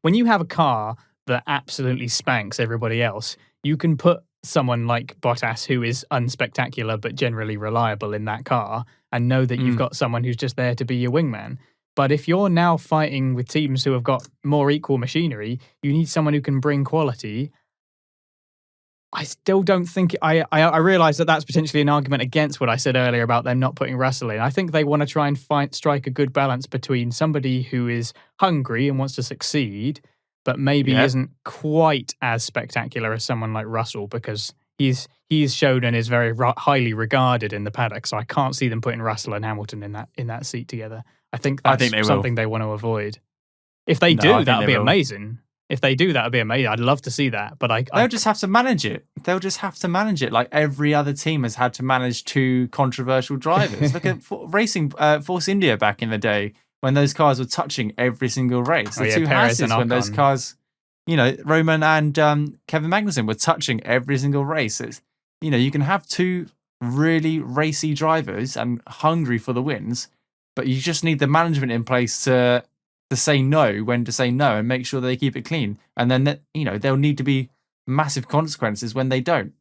when you have a car that absolutely spanks everybody else, you can put someone like Bottas, who is unspectacular but generally reliable in that car, and know that you've got someone who's just there to be your wingman. But if you're now fighting with teams who have got more equal machinery, you need someone who can bring quality. I still don't think I realise that that's potentially an argument against what I said earlier about them not putting Russell in. I think they want to try and strike a good balance between somebody who is hungry and wants to succeed, but maybe isn't quite as spectacular as someone like Russell, because he's shown and is very highly regarded in the paddock. So I can't see them putting Russell and Hamilton in that seat together. I think that's something they want to avoid. If they do, that would be amazing. If they do, that would be amazing. I'd love to see that. But they'll just have to manage it. They'll just have to manage it like every other team has had to manage two controversial drivers. Look at Force India back in the day when those cars were touching every single race. The two Hasses when those cars, Roman and Kevin Magnussen were touching every single race. It's, you can have two really racy drivers and hungry for the wins, but you just need the management in place to say no when to say no and make sure they keep it clean. And then, there'll need to be massive consequences when they don't.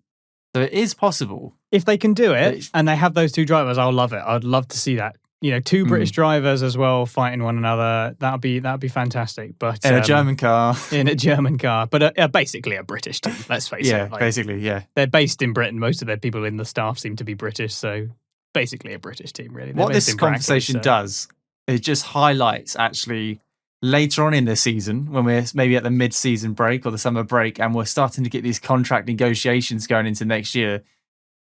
So it is possible. If they can do it and they have those two drivers, I'll love it. I'd love to see that. Two British drivers as well fighting one another. That'd be fantastic. But in a German car. In a German car. But basically a British team, let's face it. Yeah, basically, yeah. They're based in Britain. Most of their people in the staff seem to be British. So basically a British team, really. What this conversation does, it just highlights actually later on in the season when we're maybe at the mid-season break or the summer break and we're starting to get these contract negotiations going into next year.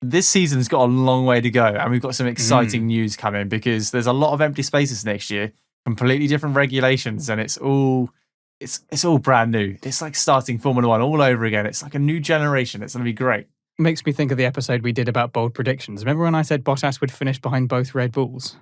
This season's got a long way to go and we've got some exciting news coming because there's a lot of empty spaces next year, completely different regulations, and it's all brand new. It's like starting Formula One all over again. It's like a new generation. It's going to be great. Makes me think of the episode we did about bold predictions. Remember when I said Bottas would finish behind both Red Bulls?